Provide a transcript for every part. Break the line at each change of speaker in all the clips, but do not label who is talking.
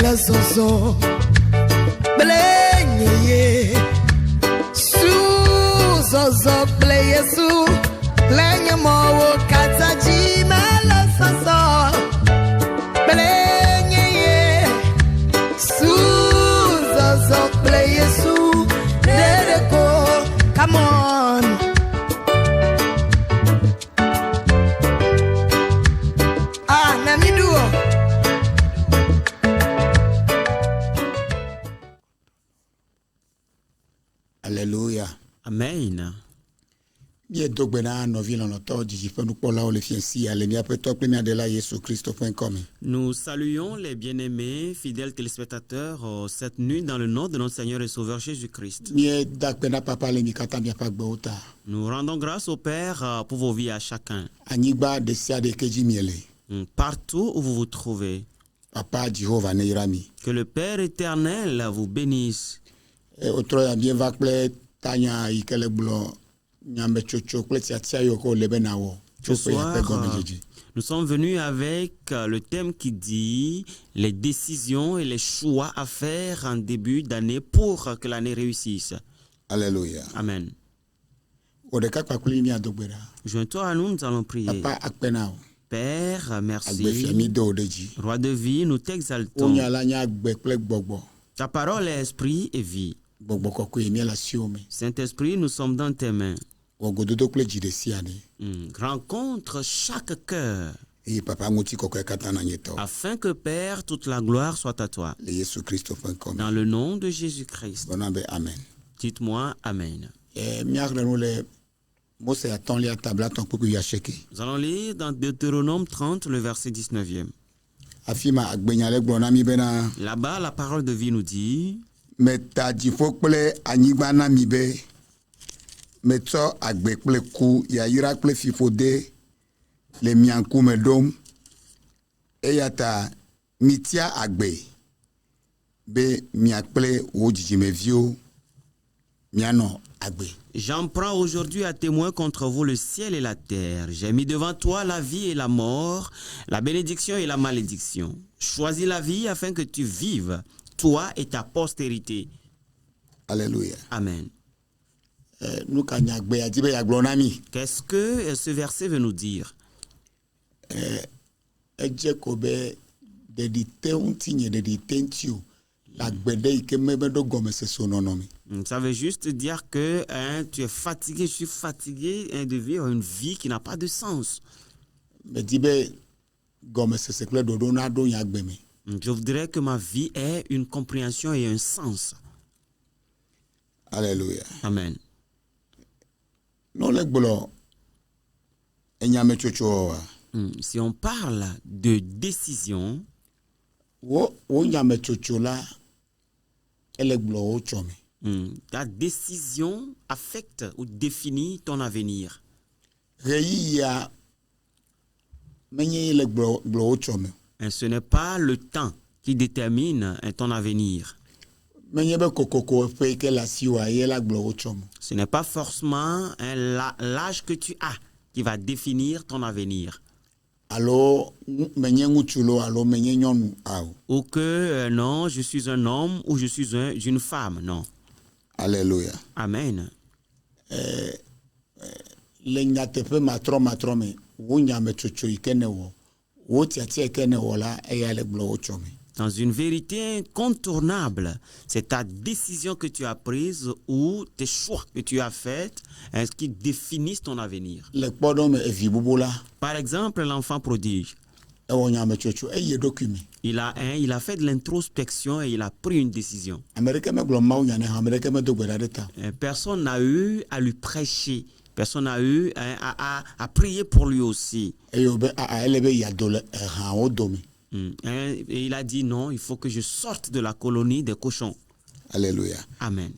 la soso blenye su soso bleye su lenye mo kataji la soso blenye su soso bleye su dereko. Come on.
Alléluia.
Amen.
Bien dogbena novi lonoto dijipe nous pola o le fiensi ale mi apeto premier de la Yesu-Christ.com.
Nous saluons les bien-aimés, fidèles téléspectateurs, cette nuit dans le nom de notre Seigneur et Sauveur Jésus-Christ.
Mi dakpena papa le mi kata mi apagbe ota.
Nous rendons grâce au Père pour vos vies à chacun.
Anigba de sia de keji miele.
Partout où vous vous trouvez.
Papa Jehovah ne irami.
Que le Père éternel vous bénisse.
Otro ya bien vakple tanya ikele blo nyambe chocho kle tia yoko lebena wo.
Ce soir, nous sommes venus avec le thème qui dit les décisions et les choix à faire en début d'année pour que l'année réussisse.
Alléluia.
Amen.
Joins-toi
à nous, nous allons prier.
Papa akpena.
Père, merci. Roi de vie, nous t'exaltons. Ta parole est esprit et vie. Saint-Esprit, nous sommes dans tes mains. Rencontre chaque cœur. Afin que, Père, toute la gloire soit à toi. Dans le nom de Jésus-Christ.
Amen.
Dites-moi Amen. Nous allons lire dans Deutéronome 30, le verset 19e. Là-bas, la parole de vie nous dit j'en prends aujourd'hui à témoin contre vous le ciel et la terre. J'ai mis devant toi la vie et la mort, la bénédiction et la malédiction. Choisis la vie afin que tu vives, toi et ta postérité.
Alléluia.
Amen. Qu'est-ce que ce verset veut nous dire? Ça veut juste dire que tu es fatigué, je suis fatigué de vivre une vie qui n'a pas de sens. Je voudrais que ma vie ait une compréhension et un sens.
Alléluia.
Amen. Si on parle de décision, ta décision affecte ou définit ton avenir. Ce n'est pas le temps qui détermine ton avenir. Ce n'est pas forcément l'âge que tu as qui va définir ton avenir. Ou que non, je suis un homme ou je suis une femme, non.
Alléluia.
Amen. Dans une vérité incontournable, c'est ta décision que tu as prise ou tes choix que tu as faits qui définissent ton avenir. Par exemple, l'enfant prodige. Il a fait de l'introspection et il a pris une décision. Personne n'a eu à lui prêcher. Personne n'a eu à prier pour lui aussi. Et il a dit non, il faut que je sorte de la colonie des cochons.
Alléluia.
Amen.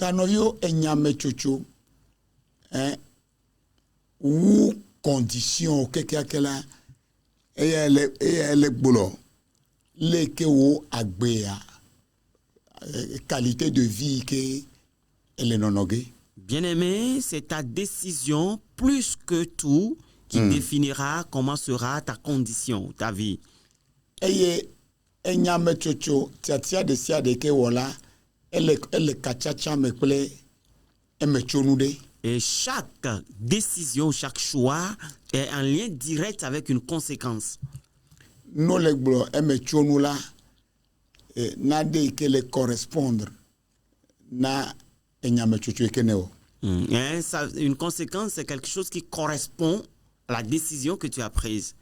Ou condition quelqu'un qualité de vie que
bien-aimé, c'est ta décision plus que tout qui définira comment sera ta condition, ta vie.
enyame tsotso tiatia de sia de ke wola ele kachacha me kple emetsonu de.
Et chaque décision, chaque choix est en lien direct avec une conséquence.
No le gblɔ emetsonu la na de ke le correspondre na enyame tsotso ke ne o.
Une conséquence, c'est quelque chose qui correspond à la décision que tu as prise.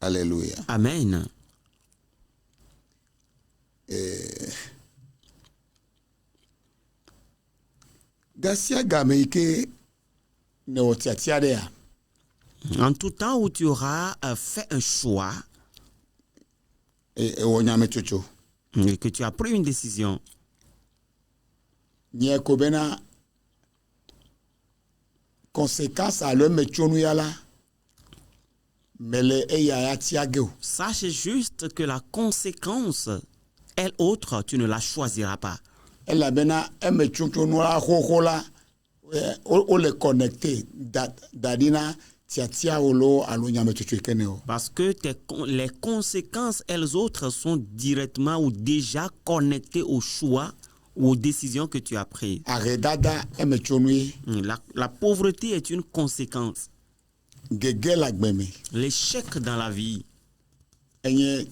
Alléluia.
Amen.
Gasia game ke ne o tiatia de a.
En tout temps où tu auras fait un choix
E o nyame tsotso.
et que tu as pris une décision,
Nye ko bena conséquence a le metsonu ya la mele eya ya tiage o.
sache juste que la conséquence, elle autre, tu ne la choisiras pas.
Ela bena emetsonu la xoxo la o le connecté dadina tiatia olo alo nyame tsotso kene o.
Parce que les conséquences, elles autres, sont directement ou déjà connectées au choix ou aux décisions que tu as prises.
Aredada emetsonu
La pauvreté est une conséquence.
gege la gbeme
L'échec dans la vie,
enye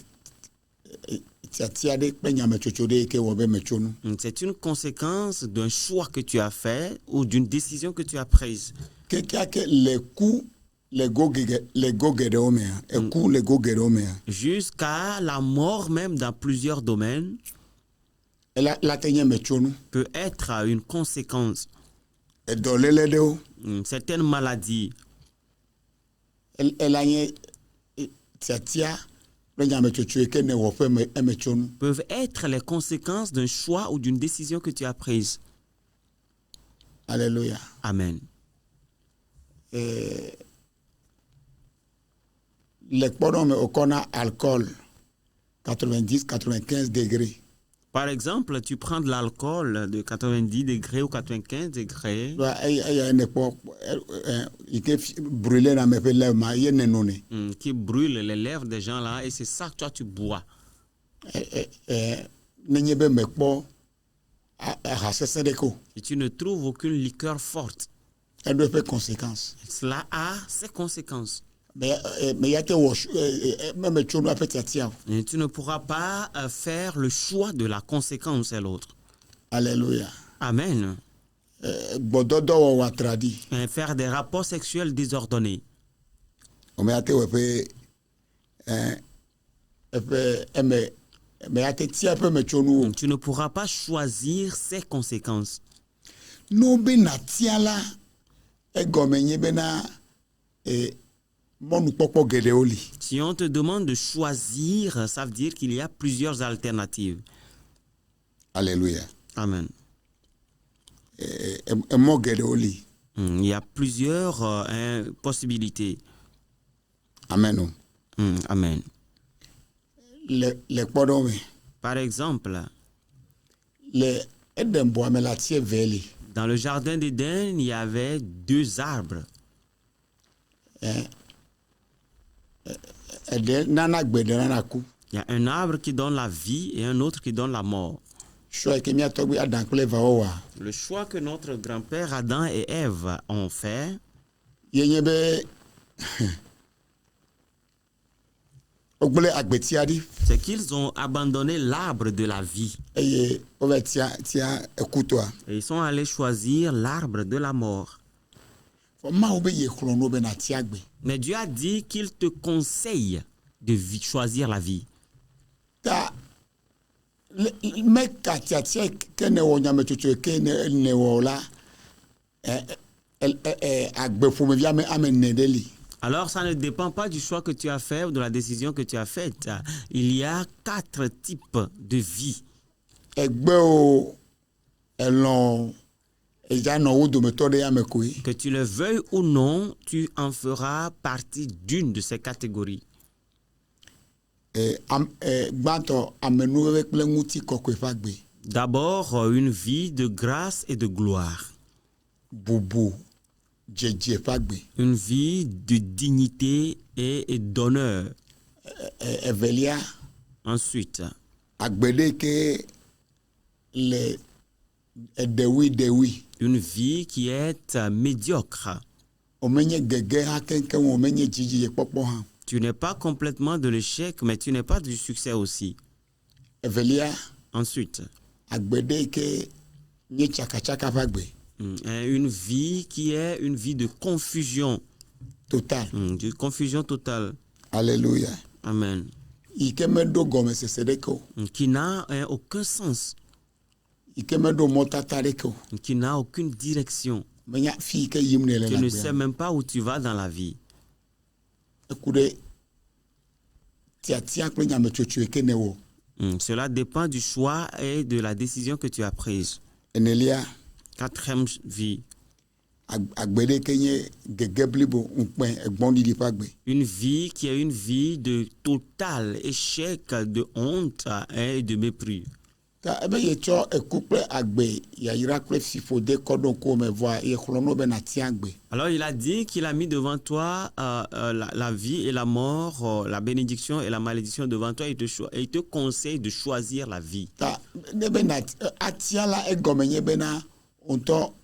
tiatia de kple nyame tsotso de ke wo be metsonu.
c'est une conséquence d'un choix que tu as fait ou d'une décision que tu as prise.
Ke le ku le go geɖewo o mea eku le go geɖewo mea
Jusqu'à la mort même dans plusieurs domaines
la te nye metsonu
peut être une conséquence.
edɔléle ɖewo
Certaines maladies
ela nye tiatia kple nyame tsotso ke ne wɔ ƒe emetsonu.
peuvent être les conséquences d'un choix ou d'une décision que tu as prise.
Alléluia.
Amen.
Le kpɔɖɔ me wokɔna alcool 90-95 degrés.
Par exemple, tu prends de l'alcool de 90 degrés ou 95 degrés
Eya ne kpɔ yi ke brûlé na me ƒe lèvre ma ye ne none.
qui brûle les lèvres des gens là et c'est ça que toi tu bois.
Nenye be me kpɔ ahasese ɖeke o.
Et tu ne trouves aucune liqueur forte.
Eɖo eƒe conséquence.
Cela a ses conséquences.
Mais ya te wɔ me tsonu aƒe tiatia o.
Et tu ne pourras pas faire le choix de la conséquence et l'autre.
Alléluia.
Amen.
Gbɔdɔdɔ wɔwɔ atradi.
Et faire des rapports sexuels désordonnés.
O me ya te wɔ eƒe me ya te tia eƒe metsonu o.
Tu ne pourras pas choisir ses conséquences.
No be natia la egɔme nye bena mɔnukpɔkpɔ geɖewo li.
Si on te demande de choisir, ça veut dire qu'il y a plusieurs alternatives.
Alléluia.
Amen.
Emɔ geɖewo li.
Il y a plusieurs possibilités.
Amen o.
Amen.
Le kpɔɖɔ me
Par exemple,
le Edembɔ me la tie ve li.
dans le jardin d'Éden, il y avait 2 arbres.
Eɖe nana gbe ɖe nana ku.
Il y a un arbre qui donne la vie et un autre qui donne la mort.
Sɔ ke mía tɔgbi Adam kple Eva wɔwɔa
Le choix que notre grand-père Adam et Ève ont fait,
ye nye be wogblẽ agbetia ɖi
c'est qu'ils ont abandonné l'arbre de la vie
eye wova tia ekutoa.
et ils sont allés choisir l'arbre de la mort.
Mawu be ye xlɔ̃ no be nati agbe.
Mais Dieu a dit qu'il te conseille de choisir la vie.
Ta meka tiatia ke ne wɔ nyametsotso ke ne wɔ la agbe ƒomevi ame ne ɖe li.
Alors, ça ne dépend pas du choix que tu as fait ou de la décision que tu as faite. Il y a 4 types de vie.
Egbewo elɔ̃ edzanɔ wo dometɔ ɖe ame koe.
Que tu le veuilles ou non, tu en feras partie d'une de ces catégories.
Gbãtɔ amenuveve kple ŋutikɔkɔe ƒe agbe.
D'abord, une vie de grâce et de gloire.
Bubu dzedze ƒe agbe.
Une vie de dignité et d'honneur.
Evelia
Ensuite,
agbede ke le dewi
une vie qui est médiocre.
omenye gege ha kenken omenye jiji ye popo ha
Tu n'es pas complètement de l'échec, mais tu n'es pas du succès aussi.
evelia
Ensuite,
agbede ke nye chaka bagbe
une vie qui est une vie de confusion.
total
De confusion totale.
alléluia
Amen.
ikemedo gome sesedeko
Qui n'a aucun sens,
ikemedo motatareko
qui n'a aucune direction.
menya fi ke yimne le
Tu ne
la
sais même pas où tu vas dans la vie.
ekude tiatia kle nyame chochu ke newo
Cela dépend du choix et de la décision que tu as prise.
enelia
Quatrième vie,
agbede ke nye gege blibo unpen egbon didi pagbe
une vie qui est une vie de total échec, de honte et de mépris.
ta ebe ye cho ekukple agbe yayira kple fifode kodon ko me voa ye khlono be na ti agbe
Alors il a dit qu'il a mis devant toi la vie et la mort, la bénédiction et la malédiction devant toi et il te conseille de choisir la vie.
ta ne be na atiala egome nye be na onto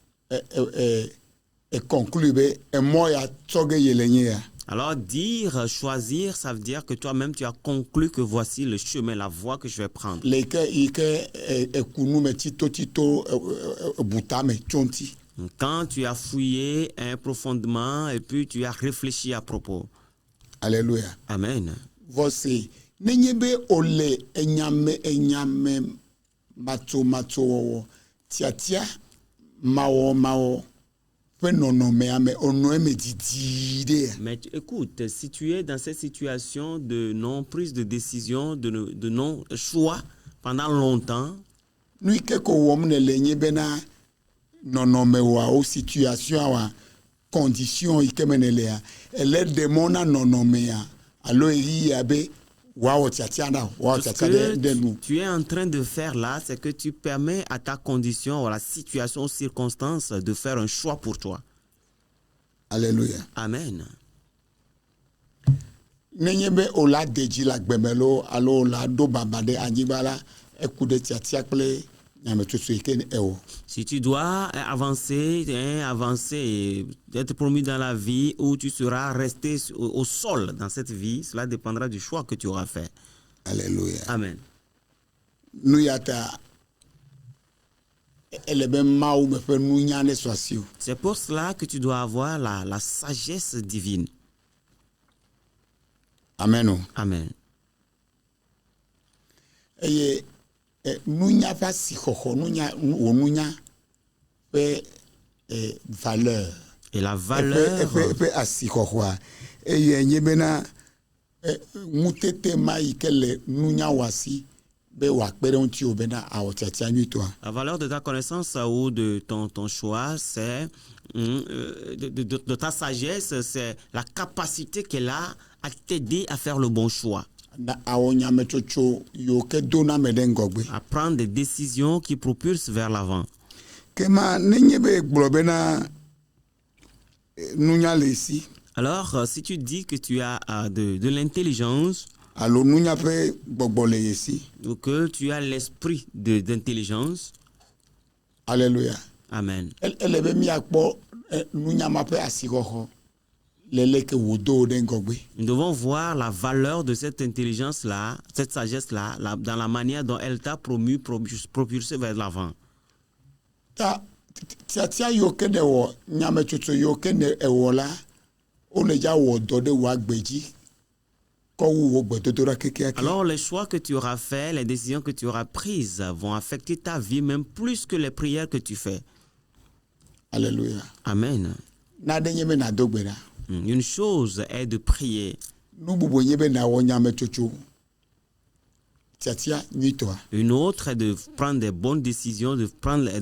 conclure be moya tsoge yelenye ya
Alors dire choisir, ça veut dire que toi-même tu as conclu que voici le chemin, la voie que je vais prendre.
leke ike ekunu me tito buta me chonti
Quand tu as fouillé profondément et puis tu as réfléchi à propos.
alléluia
Amen.
voici nenye be ole enyame mato tiatia mao pe nono me ame ono me didi
Mais écoute, si tu es dans cette situation de non-prise de décision, de non-choix pendant longtemps,
nu ike ko wom ne lenye bena nono me wa o situation wa condition ike menele ya ele demona nono me ya alo eri ya be wa tiatia na wa
ce
tiatia de nous
que tu es en train de faire là, c'est que tu permets à ta condition, à la situation, aux circonstances de faire un choix pour toi.
alléluia
Amen.
nenye be ola deji la gbemelo alo la do babade anyibala ekude tiatia kple nyame tutu ike ewo
Si tu dois avancer, être promu dans la vie ou tu seras resté au sol dans cette vie, cela dépendra du choix que tu auras fait.
alléluia
Amen.
nu yata elebe mawu me fe nu nya ne swasio
C'est pour cela que tu dois avoir la sagesse divine.
amen
Amen.
eye nu nya fa si xoxo nu nya pe valeur
Et la valeur,
pe asi xoxoa eye nye bena mutete ma ikele nu nya wasi be wa kpere unti obena a otiatia nyito
la valeur de ta connaissance ou de ton choix, c'est de ta sagesse, c'est la capacité qu'elle a à t'aider à faire le bon choix,
na awo nyame chocho yo ke dona me den gogbe
à prendre des décisions qui propulsent vers l'avant.
kema nenye be globena nu nya lesi
Alors, si tu dis que tu as de l'intelligence,
alo nu nya pe gbogbo le yesi
ou que tu as l'esprit d'intelligence,
alléluia
amen.
elebe mi akpo nu nya ma pe asikoho lele ke wodo den gogbe
Nous devons voir la valeur de cette intelligence-là, cette sagesse-là, dans la manière dont elle t'a propulsé vers l'avant.
ta tiatia yo ke de wo nyame tutu yo ke ne ewo la o le ja wo do de wa gbeji ko wo gbedodora keke
Alors, les choix que tu auras faits, les décisions que tu auras prises vont affecter ta vie même plus que les prières que tu fais.
alléluia
Amen.
na de nyeme na dogbera
Une chose est de prier.
nu bubu nyebe na wo nyame tutu tiatia nyitoa
Une autre est de prendre des bonnes décisions, de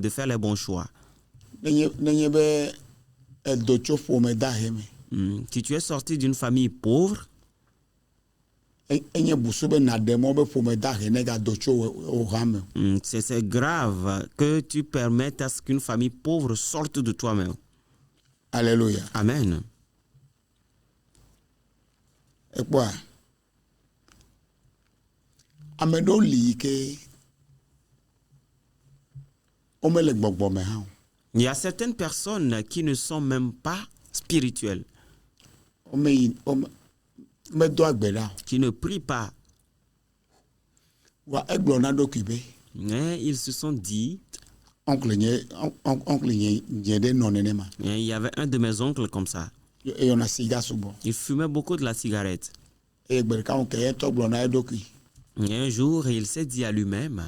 faire les bons choix.
nenye be edo tso fome da heme
Si tu es sorti d'une famille pauvre,
enye busu be na demo be fome da he ne ga do tso o hame
c'est grave que tu permettes à ce qu'une famille pauvre sorte de toi-même.
alléluia
Amen.
ekwa ameɖewo li ke womele gbɔgbɔ me hã o.
Il y a certaines personnes qui ne sont même pas spirituelles,
medo agbe ɖa o.
qui ne prient pas.
Wa egblɔ na ɖokui be
Mais ils se sont dit,
oncle nye ɖe nɔ nenema.
il y avait un de mes oncles comme ça.
Eyɔna siga sugbɔ.
Il fumait beaucoup de la cigarette.
Eye gbe ɖeka ŋu ke yɛtɔ gblɔ na eɖokui
Et un jour, il s'est dit à lui-même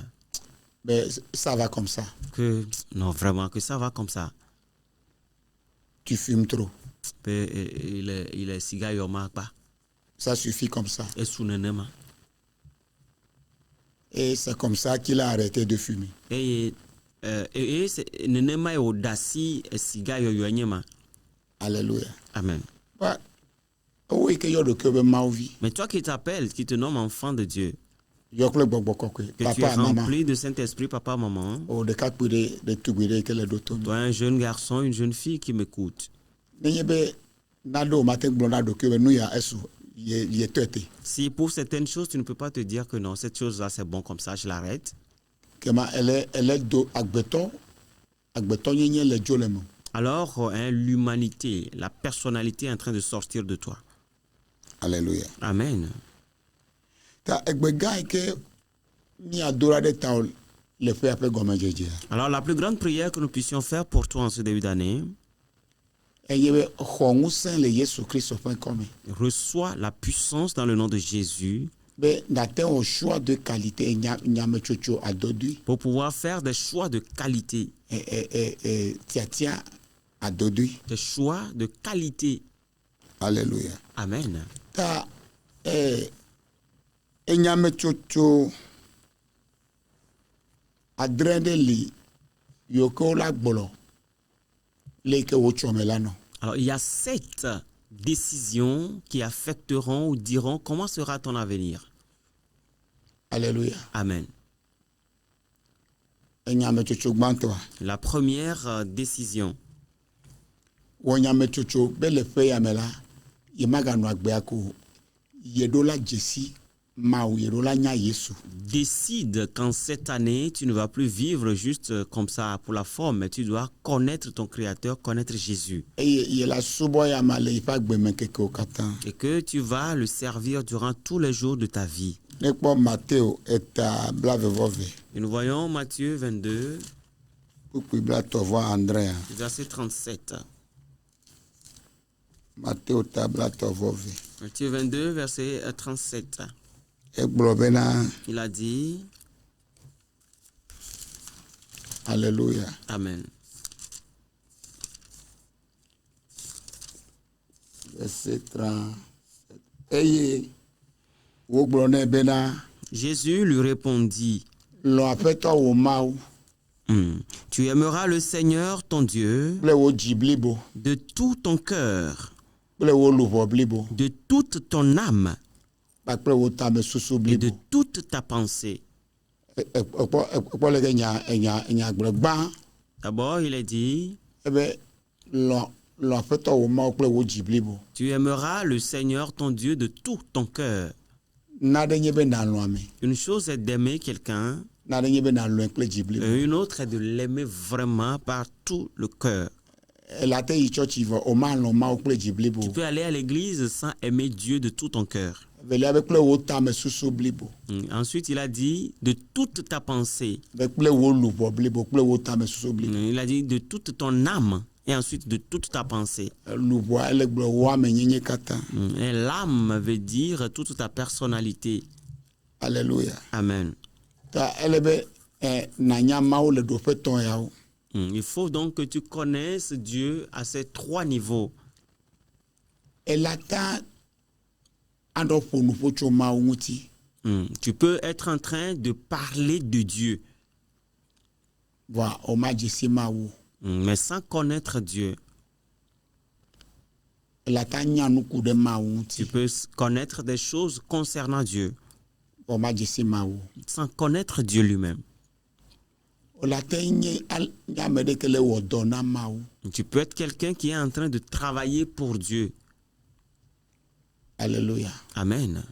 be ça va comme ça.
que, non, vraiment, que ça va comme ça.
Tu fumes trop.
Il est cigayoma pas.
Ça suffit comme ça.
Et sous nenema.
Et c'est comme ça qu'il a arrêté de fumer.
Et nenema est audaci cigayoyonyema.
Alléluia.
Amen.
Bah, oui, que yɔɖokui be mawu vi.
Mais toi qui t'appelles, qui te nomme enfant de Dieu,
Yɔ kple gbɔgbɔ kɔkɔe.
que tu es
Papa maman.
rempli de Saint-Esprit, papa, maman,
O ɖekakpui ɖe tugbui ɖe ke le ɖo to mi.
toi un jeune garçon, une jeune fille qui m'écoute.
Nenye be naɖewo mate gblɔ na ɖokui be nu ya esu ye tɔe te.
Si pour certaines choses, tu ne peux pas te dire que non, cette chose-là, c'est bon comme ça, je l'arrête.
Kema ele do agbetɔ nyenye le dzo le me.
Alors, l'humanité, la personnalité est en train de sortir de toi.
Alléluia.
Amen.
Ta egbe gã yi ke miadora ɖe ta le ƒea ƒe gɔmedzedzea.
Alors, la plus grande prière que nous puissions faire pour toi en ce début d'année,
Eye be xɔ ŋusẽ le Yesu Kristo ƒe ŋkɔme.
reçois la puissance dans le nom de Jésus
Be nate wɔ choix de qualité nyametsotso adodui.
pour pouvoir faire des choix de qualité.
Tiatia adodui.
Des choix de qualité.
Alléluia.
Amen.
Ta enyametsotso adre ɖe li yiwo ke wola gblɔ le yi ke wotsɔ me la nɔ.
Alors, il y a 7 décisions qui affecteront ou diront comment sera ton avenir.
Alléluia.
Amen.
Enyametsotso gbãtɔa.
La première décision,
Wɔ nyametsotso be le ƒe ya me la ye maganɔ agbea ko o. Ye ɖo la dzesi mawu ye ɖo la nya Yesu.
décide qu'en cette année, tu ne vas plus vivre juste comme ça pour la forme, mais tu dois connaître ton Créateur, connaître Jésus.
Eye ye la subɔ ya ma le yiƒe agbemekekewo katã.
Et que tu vas le servir durant tous les jours de ta vie.
Ne kpɔ Mateo eta blavevɔve.
Et nous voyons Matthieu 22,
Kpukpui blatɔvɔ adrea.
verset 37.
Mateo ta blatɔvɔve.
Matthieu 22, verset 37.
Egblɔ bena
Il a dit,
Alléluia.
Amen.
Verset 37. Eye wogblɔ nɛ bena
Jésus lui répondit,
lɔ aƒetɔ wò Mawu
Tu aimeras le Seigneur ton Dieu
kple wo dzi blibo
de tout ton cœur,
kple wo luʋɔ blibo
de toute ton âme
kpakple wo tamesusu
et de
blibo.
toute ta pensée.
Ekpɔ le ke nyagblɔ gbã
D'abord, il est dit,
ebe lɔ aƒetɔ wò Mawu kple wo dzi blibo.
tu aimeras le Seigneur ton Dieu de tout ton cœur.
Naɖe nye be nàlɔ ame.
Une chose est d'aimer quelqu'un,
Naɖe nye be nàlɔe kple dzi blibo.
et une autre est de l'aimer vraiment par tout le cœur.
Ela te yi tsɔtsi vɔ o malɔ Mawu kple dzi blibo.
Tu peux aller à l'église sans aimer Dieu de tout ton cœur.
Velia be kple wo tamesusu blibo.
Ensuite, il a dit de toute ta pensée.
Be kple wo luʋɔ blibo kple wo tamesusu blibo.
Il a dit de toute ton âme et ensuite de toute ta pensée.
Luʋɔa ele gblɔ wo ame nyenye katã.
Et l'âme veut dire toute ta personnalité.
Alléluia.
Amen.
Ta ele be nanya Mawu le ɖoƒe tɔ̃ yawo.
Il faut donc que tu connaisses Dieu à ces 3 niveaux.
Elata aɖɔ ƒo nuƒo tso Mawu ŋuti.
Tu peux être en train de parler de Dieu,
Vɔa o ma dzesi Mawu.
mais sans connaître Dieu.
Elata nya nuku ɖe Mawu
Tu
ŋuti.
peux connaître des choses concernant Dieu,
O ma dzesi Mawu.
sans connaître Dieu lui-même.
Elata nye ame ɖe ke le wɔ dɔ na Mawu.
Tu peux être quelqu'un qui est en train de travailler pour Dieu.
Alléluia.
Amen.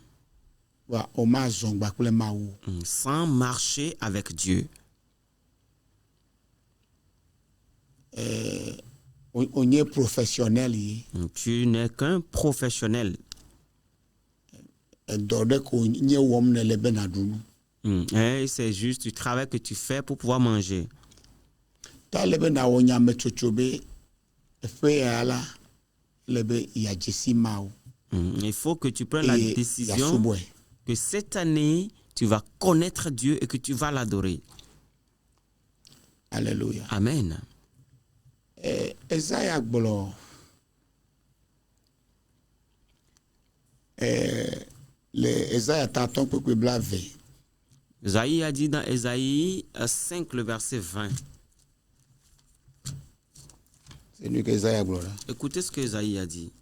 sans marcher avec Dieu. Tu n'es qu'un professionnel. Et c'est juste du travail que tu fais pour pouvoir manger. Il faut que tu prennes la décision que cette année, tu vas connaître Dieu et que tu vas l'adorer.
Alléluia.
Amen.
Esaïe gbolo le Esaïe taton peuple blave.
Esaïe a dit dans Esaïe 5 le verset 20.
C'est lui que Esaïe gbolo.
Écoutez ce que Esaïe a dit.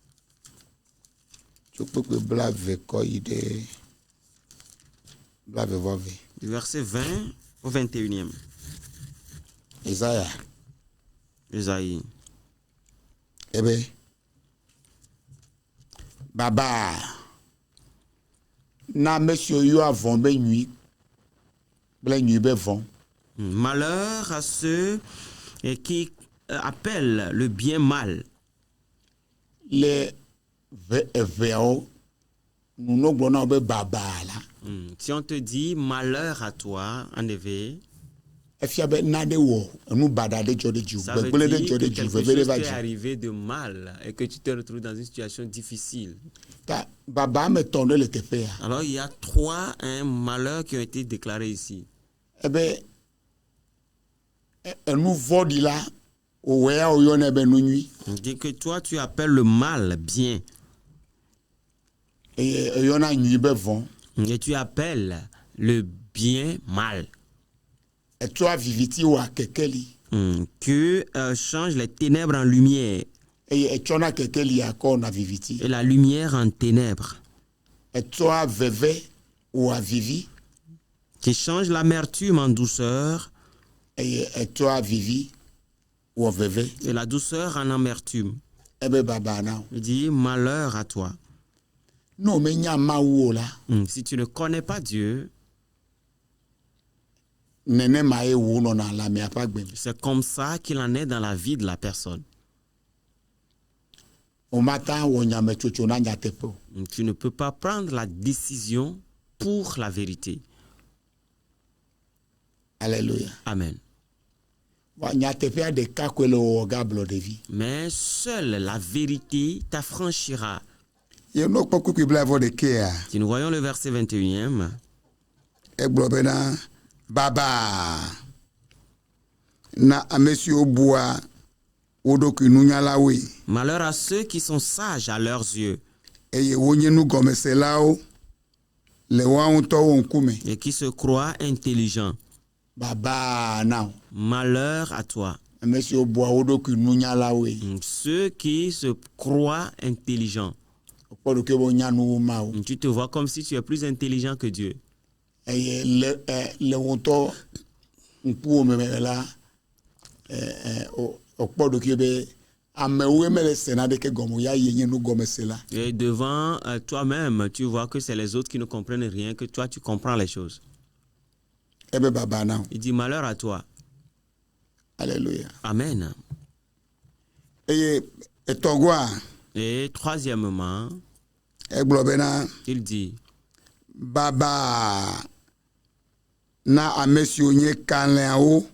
Tu peuple blave ko ide blave vove.
Du verset 20 au 21e. Esaïe.
Eh bien, Baba, na monsieur yo avon ben nuit, ben nuit ben vent.
Malheur à ceux qui appellent le bien mal.
Les véo, nous nous bonheur ben Baba là.
Si on te dit malheur à toi, en effet,
ça veut dire que quelque chose
t'est arrivé de mal et que tu te retrouves dans une situation difficile. Alors il y a 3 malheurs qui ont été déclarés ici.
Eh bien,
dit que toi tu appelles le mal bien. Et tu appelles le bien mal. Que change les ténèbres en lumière. Et la lumière en ténèbres. Qui change l'amertume en douceur. Et la douceur en amertume. Il dit malheur à toi. Si tu ne connais pas Dieu, c'est comme ça qu'il en est dans la vie de la personne. Tu ne peux pas prendre la décision pour la vérité.
Alléluia.
Amen. Mais seule la vérité t'affranchira. Si nous voyons le verset 21e.
Baba na amesio bois odoku nunyalawe.
Malheur à ceux qui sont sages à leurs yeux.
Et
qui se croient intelligents.
Baba now.
Malheur à toi.
Amesio bois odoku nunyalawe.
Ceux qui se croient intelligents. Tu te vois comme si tu es plus intelligent que Dieu. Et devant toi-même, tu vois que c'est les autres qui ne comprennent rien, que toi tu comprends les choses. Il dit malheur à toi.
Alléluia.
Amen.
Et
troisièmement, il dit
Baba na amesionye kanleao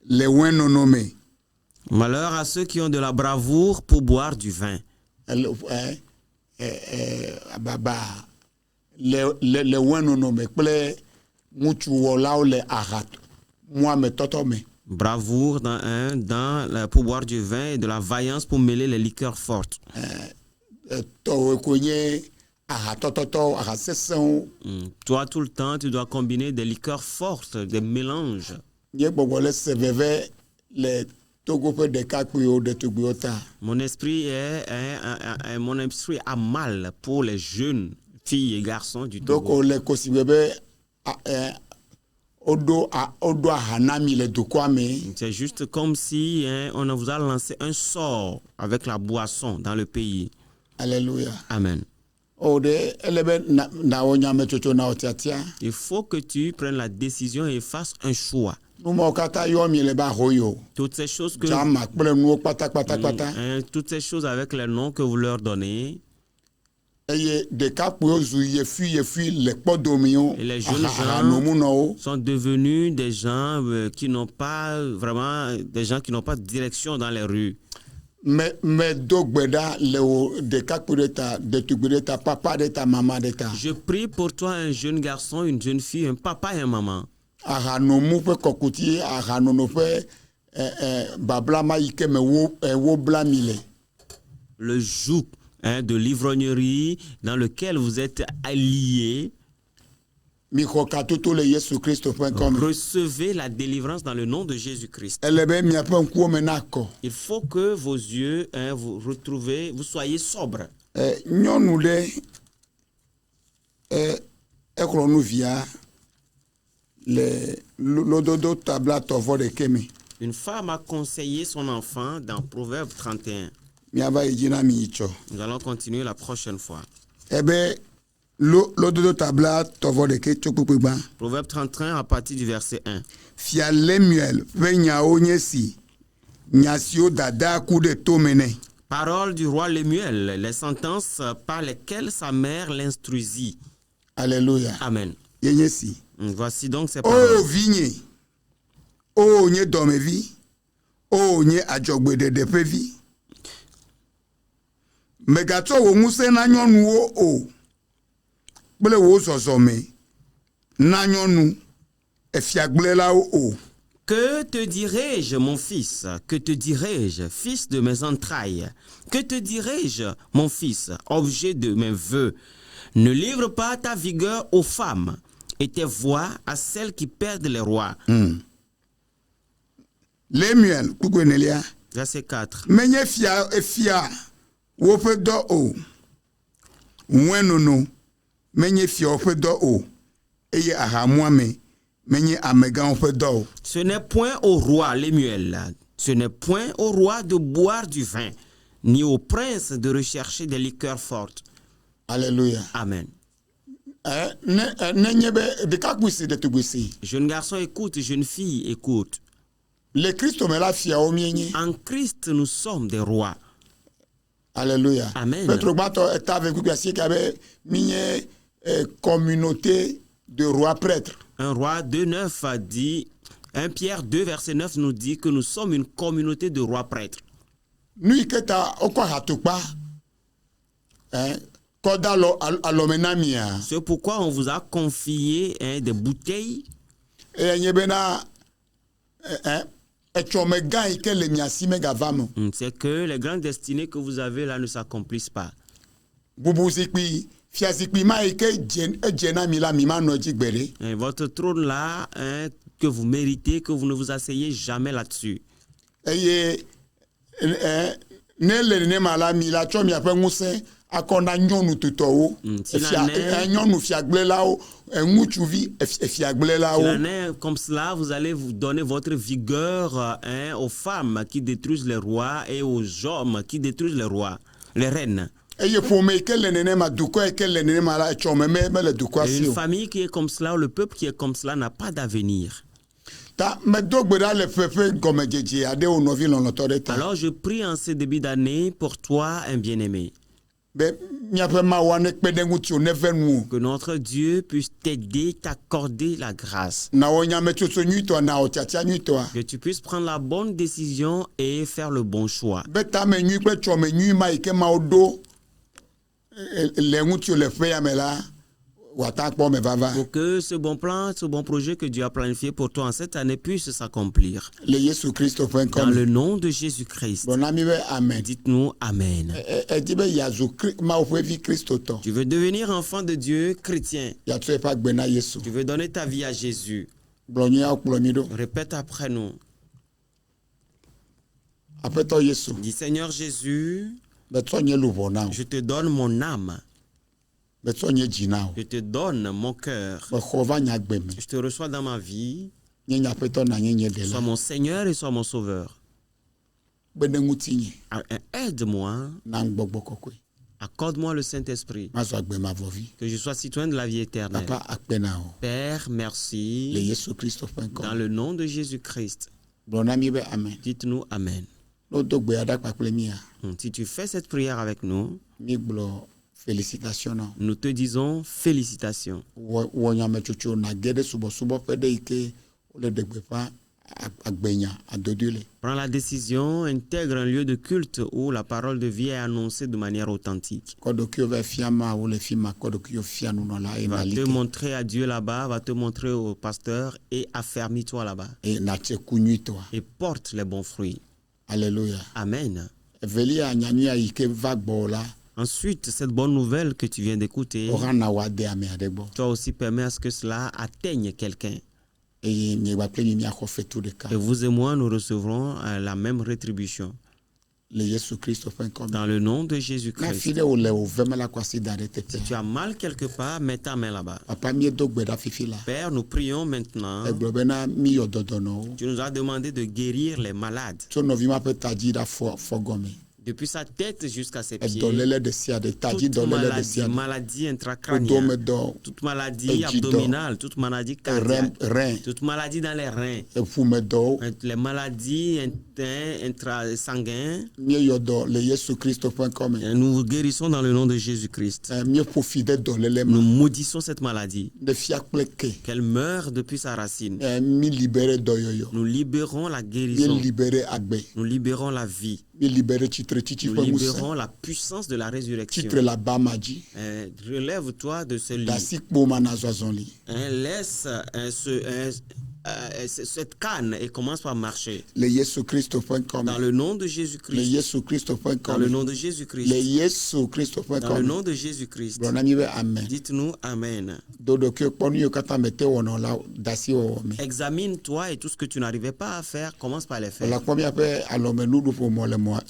le wenonome.
Malheur à ceux qui ont de la bravoure pour boire du vin.
Baba le wenonome ple mutu wolao le arat moi me totome.
Bravoure pour boire du vin et de la vaillance pour mêler les liqueurs fortes. Toi, tout le temps, tu dois combiner des liqueurs fortes, des mélanges. Mon esprit a mal pour les jeunes filles et garçons du Togo. C'est juste comme si on vous a lancé un sort avec la boisson dans le pays.
Alléluia.
Amen. Il faut que tu prennes la décision et fasses un choix. Toutes ces choses toutes ces choses avec les noms que vous leur donnez. Et les jeunes gens sont devenus des gens qui n'ont pas vraiment, des gens qui n'ont pas de direction dans les rues. Je prie pour toi un jeune garçon, une jeune fille, un papa et une maman. Le joug de l'ivrognerie dans lequel vous êtes alliés. Recevez la délivrance dans le nom de Jésus-Christ. Il faut que vos yeux, vous retrouvez, vous soyez sobres. Une femme a conseillé son enfant dans Proverbe 31. Nous allons continuer la prochaine fois. Proverbe 31 à partir du verset 1. Parole du roi Lemuel, les sentences par lesquelles sa mère l'instruisit.
Alléluia.
Amen. Voici donc ces
paroles.
paroles.
Oh vigne, oh nye domevi, oh nye adjogbe de depevi. Megato wo muse na nyonu wo o. Bele wo zozome. Na nyonu efiagbele la o.
Que te dirai-je, mon fils? Que te dirai-je, fils de mes entrailles? Que te dirai-je, mon fils, objet de mes vœux? Ne livre pas ta vigueur aux femmes et tes voix à celles qui perdent les rois.
Lemuel, kugwenelia.
Verset 4.
Menye fia wope do o. Wenono menye fia wope do o. Eye ahamwame menye amega wope do.
Ce n'est point au roi, Lemuel, ce n'est point au roi de boire du vin, ni au prince de rechercher des liqueurs fortes.
Alléluia.
Amen. Jeune garçon, écoute, jeune fille, écoute. En Christ, nous sommes des rois.
Alléluia.
Amen.
Communauté de rois prêtres.
Un roi 2,9 a dit, 1 Pierre 2, verset 9 nous dit que nous sommes une communauté de rois prêtres. C'est pourquoi on vous a confié des bouteilles. C'est que les grandes destinées que vous avez là ne s'accomplissent pas. Et votre trône là, que vous méritez, que vous ne vous asseyez jamais là-dessus. Comme cela, vous allez vous donner votre vigueur aux femmes qui détruisent les rois et aux hommes qui détruisent les rois, les reines. Et une famille qui est comme cela, le peuple qui est comme cela n'a pas d'avenir. Alors je prie en ce début d'année pour toi, un bien-aimé. Que notre Dieu puisse t'aider, t'accorder la grâce. Que tu puisses prendre la bonne décision et faire le bon choix. Pour que ce bon plan, ce bon projet que Dieu a planifié pour toi en cette année puisse s'accomplir. Dans le nom de Jésus-Christ. Dites-nous Amen. Tu veux devenir enfant de Dieu chrétien. Tu veux donner ta vie à Jésus. Répète après nous. Dis Seigneur Jésus, je te donne mon âme. Je te donne mon cœur. Je te reçois dans ma vie. Sois mon Seigneur et sois mon Sauveur. Aide-moi Accorde-moi le Saint-Esprit,
mazo agbe ma vovi
que je sois citoyen de la vie éternelle.
papa akpena o
Père,
le
merci.
yesu kristo ƒe
Dans
ŋkɔ
le nom de Jésus-Christ,
gblɔna mi be amen
dites-nous Amen.
no do gbe aɖa kpakple mia
Si tu fais cette prière avec nous,
mi gblɔ félicitation na
nous te disons félicitations.
wɔ nyametsotso na ge ɖe subɔsubɔƒe ɖe yi ke wole ɖe gbeƒã agbenya adodoe le
Prends la décision, intègre un lieu de culte où la parole de vie est annoncée de manière authentique.
kɔ ɖokuiwo va fia ma wole fi ma kɔ ɖokuiwo fia nunɔla eye
Va
nali
te
ke
montrer à Dieu là-bas, va te montrer au pasteur et affermis-toi là-bas.
eye natse ku nyuitɔa
Et porte les bons fruits.
alleluya
Amen.
evelia nyanuya yi ke va gbɔ la
Ensuite, cette bonne nouvelle que tu viens d'écouter,
wohana woade ame aɖe gbɔ
toi aussi permet à ce que cela atteigne quelqu'un.
eye miegba kple mi miaxɔ fetu ɖeka
Et vous et moi, nous recevrons la même rétribution.
le yesu kristo ƒe ŋkɔ me
Dans le nom de
na fi
Jésus-Christ.
ɖe wòle wò veme la kɔ asi da ɖe
Si
teƒea
tu as mal quelque part, mets ta main là-bas.
papa miedo gbe ɖa fifi la
Père, nous prions maintenant.
egblɔ bena miyɔ dɔdɔnɔwo
Tu nous as demandé de guérir les malades.
tso nɔvi ma ƒe tadzi ɖa fɔ gɔme
Depuis sa tête jusqu'à ses pieds.
edɔléle ɖe sia ɖe tadzi
Toute
dɔléle ɖe
maladie,
sia ɖe
maladie
wodome
intracrânienne,
dɔ
toute maladie
Ejidɔ.
abdominale, toute maladie cardiaque,
rein
toute maladie dans les reins,
eƒume dɔwo
les maladies intrasanguines.
mieyɔ dɔ le yesu kristo ƒe ŋkɔ me
Nous vous guérissons dans le nom de Jésus-Christ.
mieƒo fi ɖe dɔléle
Nous
me
maudissons cette maladie,
ɖe fia kple ke
qu'elle meure depuis sa racine.
mi libere dɔyɔyɔ
Nous libérons la
mi
guérison,
libere agbe
nous libérons la vie,
mi libere tsitretsitsi
nous
ƒe ŋusẽ
libérons la puissance de la résurrection.
tsitre le abama dzi
Relève-toi de ce lit.
dasikpo ma nazɔ azɔli
Laisse cette canne et commence par marcher.
le yesu kristo ƒe ŋkɔ
Dans
me
le nom de
le
Jésus-Christ.
yesu kristo ƒe
Dans
ŋkɔ
le
me
nom de
le
Jésus-Christ.
yesu kristo ƒe
Dans
ŋkɔ
le
me
nom de Jésus-Christ.
gblɔna mi be amen
Dites-nous Amen.
do ɖokuiwo kpɔ nu yiwo katã mete wɔnɔ la dasi wɔwɔ me
Examine-toi et tout ce que tu n'arrivais pas à faire, commence par les faire.
wòle kpɔ miaƒe alɔmenuɖuƒomɔ le mɔa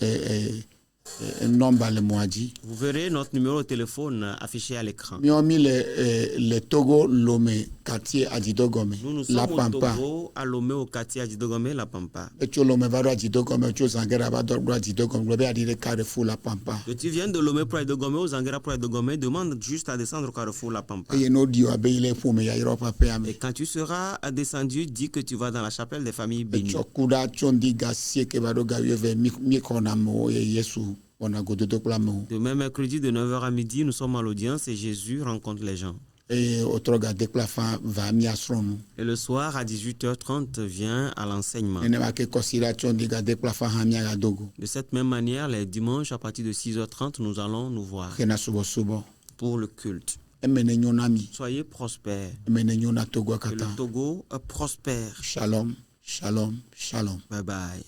nɔmba le mɔa dzi
Vous verrez notre numéro de téléphone affiché à l'écran.
miɔ mi le togo lome quartier adzidɔgɔme
Nous
la
sommes au
pampa
Togo, à Lomé, au quartier Adjidogome, La Pampa.
etso lome va ɖo adzidɔgɔme tso zangera va ɖo adzidɔgɔme gblɔ be aɖi ɖe carrefour la pampa
Que tu viennes de Lomé pour Adjidogome, aux Angera pour Adjidogome, demande juste à descendre au Carrefour La Pampa.
eye ne woɖi abe yi le ƒome yayra ƒe aƒea me
Et quand tu seras descendu, dis que tu vas dans la chapelle des familles bénies.
etsɔ ku ɖa tso ŋdi ga 8 va ɖo ga 8 míexɔna amewo eye yesu wɔna gododo kple amewo
Demain, mercredi, de 9h à midi, nous sommes à l'audience et Jésus rencontre les gens.
eye wotrɔ ga de kple afã va miasrɔ̃nu
Et le soir, à 18h30, viens à l'enseignement.
nenema ke kɔsi ɖa tso ŋdi ga de kple afã hã miagadogo
De cette même manière, les dimanches, à partir de 6h30, nous allons nous voir
hena subɔsubɔ
pour le culte.
eme ne nyo na mi
Soyez prospères.
eme ne nyo na togoa
Que le
katã
Togo prospère.
shalom shalom shalom
Bye bye.